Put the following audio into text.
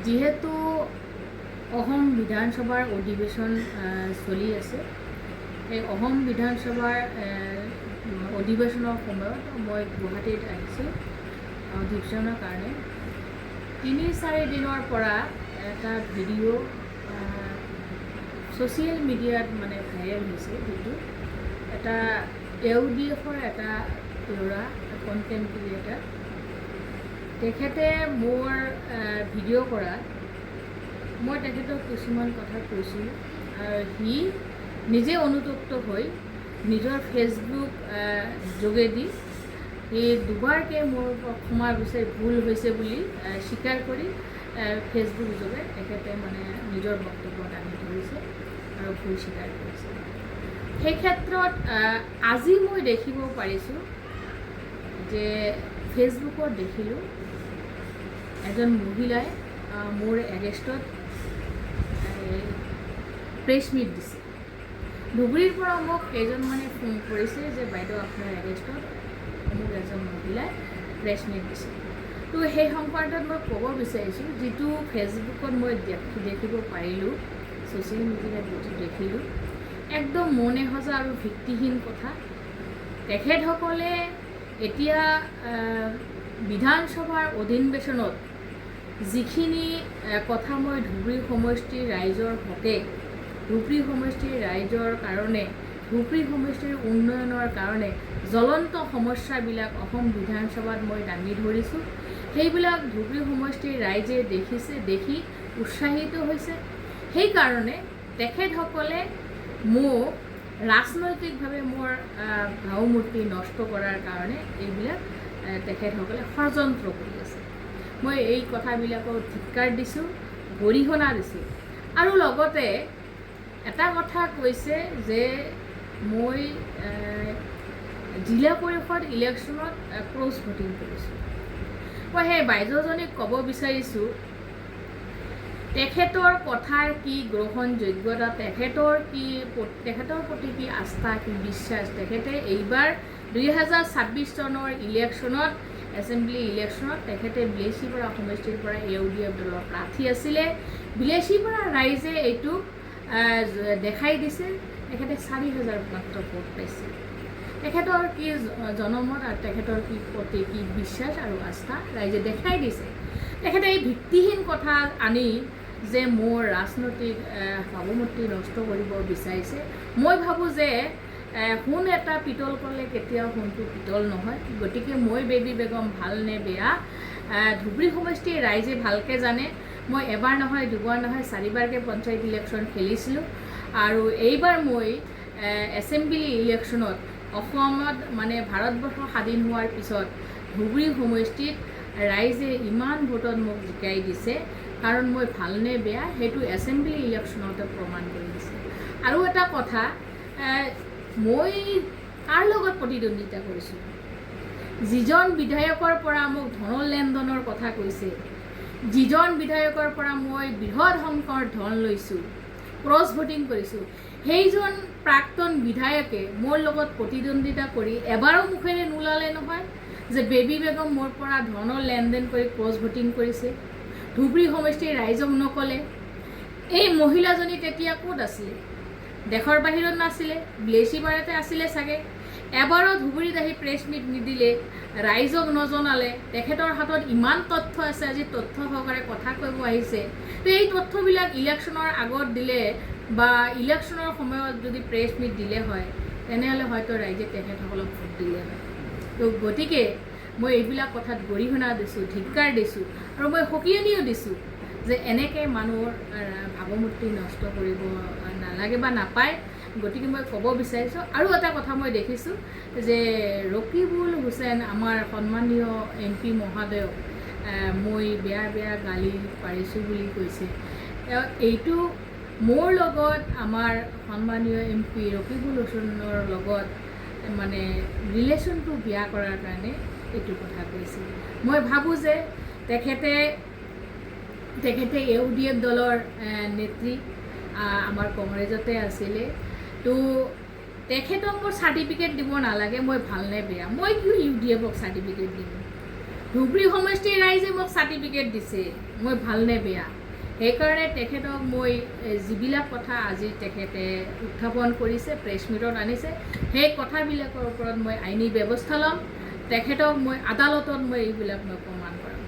যিহেতু অসম বিধানসভাৰ অধিৱেশন চলি আছে, এই অসম বিধানসভাৰ অধিৱেশনৰ সময়ত মই গুৱাহাটীত আহিছোঁ অধিৱেশনৰ কাৰণে। ৩-৪ দিনৰ পৰা এটা ভিডিঅ' ছ'চিয়েল মিডিয়াত মানে ভাইৰেল হৈছে, যিটো এটা AUDF-ৰ এটা ল'ৰা কণ্টেণ্ট ক্ৰিয়েটাৰ, তেখেতে মোৰ ভিডিঅ' কৰাত মই তেখেতক কিছুমান কথা কৈছিলোঁ আৰু সি নিজে অনুতপ্ত হৈ নিজৰ ফেচবুক যোগেদি এই দুবাৰকৈ মোৰ ক্ষমা বিচাৰি ভুল হৈছে বুলি স্বীকাৰ কৰি ফেচবুক যোগে তেখেতে মানে নিজৰ বক্তব্য দাঙি ধৰিছে আৰু ভুল স্বীকাৰ কৰিছে। সেই ক্ষেত্ৰত আজি মই দেখিব পাৰিছোঁ যে ফেচবুকত দেখিলোঁ এজন মহিলাই মোৰ এগেইনষ্টত প্ৰেছ মিট দিছে। ধুবুৰীৰ পৰা মোক কেইজনমানে ফোন কৰিছে যে বাইদেউ আপোনাৰ এগেইনষ্টত মোক এজন মহিলাই প্ৰেছ মিট দিছে। তো সেই সম্পৰ্কত মই ক'ব বিচাৰিছোঁ, যিটো ফেচবুকত মই দেখিব পাৰিলোঁ, ছ'চিয়েল মিডিয়াত যিটো দেখিলোঁ, একদম মনে সজা আৰু ভিত্তিহীন কথা। তেখেতসকলে এতিয়া বিধানসভাৰ অধিৱেশনত যিখিনি কথা মই ধুবুৰী সমষ্টিৰ ৰাইজৰ হকে, ধুবুৰী সমষ্টিৰ ৰাইজৰ কাৰণে, ধুবুৰী সমষ্টিৰ উন্নয়নৰ কাৰণে জ্বলন্ত সমস্যাবিলাক অসম বিধানসভাত মই দাঙি ধৰিছোঁ। সেইবিলাক ধুবুৰী সমষ্টিৰ ৰাইজে দেখিছে, দেখি উৎসাহিত হৈছে। সেইকাৰণে তেখেতসকলে মোক ৰাজনৈতিকভাৱে মোৰ ভাৱমূৰ্তি নষ্ট কৰাৰ কাৰণে এইবিলাক তেখেতসকলে ষড়যন্ত্ৰ কৰি আছে। মই এই কথাবিলাকক ধিক্কাৰ দিছোঁ, গৰিহণা দিছোঁ। আৰু লগতে এটা কথা কৈছে যে মই জিলা পৰিষদ ইলেকশ্যনত ক্ৰছ ভোটিং কৰিছোঁ। মই সেই বাইদেউজনীক ক'ব বিচাৰিছোঁ, তেখেতৰ কথাৰ কি গ্ৰহণযোগ্যতা, তেখেতৰ প্ৰতি কি আস্থা, কি বিশ্বাস। তেখেতে এইবাৰ 2026 চনৰ ইলেকশ্যনত, এছেম্বলি ইলেকশ্যনত তেখেতে বিলেচীপাৰা সমষ্টিৰ পৰা AUDF দলৰ প্ৰাৰ্থী আছিলে। বিলেচীপাৰা ৰাইজে এইটো দেখাই দিছে, তেখেতে 4,000 মাত্ৰ ভোট পাইছে। তেখেতৰ কি জনমত আৰু তেখেতৰ কি প্ৰতি কি বিশ্বাস আৰু আস্থা ৰাইজে দেখাই দিছে। তেখেতে এই ভিত্তিহীন কথা আনি যে মোৰ ৰাজনৈতিক ভাৱমূৰ্তি নষ্ট কৰিব বিচাৰিছে। মই ভাবোঁ যে সোণ এটা পিতল ক'লে কেতিয়াও সোণটো পিতল নহয়। গতিকে মই বেবী বেগম ভাল নে বেয়া ধুবুৰী সমষ্টিৰ ৰাইজে ভালকৈ জানে। মই এবাৰ নহয়, দুবাৰ নহয়, 4বাৰকৈ পঞ্চায়ত ইলেকশ্যন খেলিছিলোঁ আৰু এইবাৰ মই এছেম্বলি ইলেকশ্যনত অসমত মানে ভাৰতবৰ্ষ স্বাধীন হোৱাৰ পিছত ধুবুৰী সমষ্টিত ৰাইজে ইমান ভোটত মোক জিকাই দিছে, কাৰণ মই ভালনে বেয়া সেইটো এছেম্বলি ইলেকশ্যনতে প্ৰমাণ কৰি দিছে। আৰু এটা কথা, মই কাৰ লগত প্ৰতিদ্বন্দ্বিতা কৰিছোঁ, যিজন বিধায়কৰ পৰা মোক ধনৰ লেনদেনৰ কথা কৈছে, যিজন বিধায়কৰ পৰা মই বৃহৎ সংখ্যৰ ধন লৈছোঁ, ক্ৰছ ভোটিং কৰিছোঁ, সেইজন প্ৰাক্তন বিধায়কে মোৰ লগত প্ৰতিদ্বন্দ্বিতা কৰি এবাৰো মুখেৰে নোলালে নহয় যে বেবী বেগম মোৰ পৰা ধনৰ লেনদেন কৰি ক্ৰছ ভোটিং কৰিছে। ধুবুৰী সমষ্টিৰ ৰাইজক নক'লে। এই মহিলাজনী তেতিয়া ক'ত আছিলে? দেশৰ বাহিৰত নাছিলে, বিলেচীপাৰাতে আছিলে চাগে। এবাৰো ধুবুৰীত আহি প্ৰেছ মিট নিদিলে, ৰাইজক নজনালে। তেখেতৰ হাতত ইমান তথ্য আছে, আজি তথ্য সহকাৰে কথা ক'ব আহিছে। তো এই তথ্যবিলাক ইলেকশ্যনৰ আগত দিলে বা ইলেকশ্যনৰ সময়ত যদি প্ৰেছ মিট দিলে হয়, তেনেহ'লে হয়তো ৰাইজে তেখেতসকলক ভোট দিলে হয়। তো গতিকে মই এইবিলাক কথাত গৰিহণা দিছোঁ, ধিক্কাৰ দিছোঁ আৰু মই সকীয়নিও দিছোঁ যে এনেকৈ মানুহৰ ভাৱমূৰ্তি নষ্ট কৰিব নালাগে বা নাপায়। গতিকে মই ক'ব বিচাৰিছোঁ। আৰু এটা কথা মই দেখিছোঁ যে ৰকিবুল হুছেইন আমাৰ সন্মানীয় MP মহোদয়ক মই বেয়া বেয়া গালি পাৰিছোঁ বুলি কৈছে। এইটো মোৰ লগত আমাৰ সন্মানীয় MP ৰকিবুল হুছেইনৰ লগত মানে ৰিলেশ্যনটো বেয়া কৰাৰ কাৰণে এইটো কথা কৈছে। মই ভাবোঁ যে তেখেতে AUDF দলৰ নেত্ৰী, আমাৰ কংগ্ৰেছতে আছিলে। তো তেখেতক মোৰ চাৰ্টিফিকেট দিব নালাগে মই ভালনে বেয়া। মই কিয় UDFক চাৰ্টিফিকেট দিম? ধুবুৰী সমষ্টিৰ ৰাইজে মোক চাৰ্টিফিকেট দিছে মই ভাল নে বেয়া সেইকাৰণে তেখেতক মই যিবিলাক কথা আজি তেখেতে উত্থাপন কৰিছে প্ৰেছ মিটত আনিছে সেই কথাবিলাকৰ ওপৰত মই আইনী ব্যৱস্থা ল'ম তেখেতক মই আদালতত মই এইবিলাক মই প্ৰমাণ কৰাম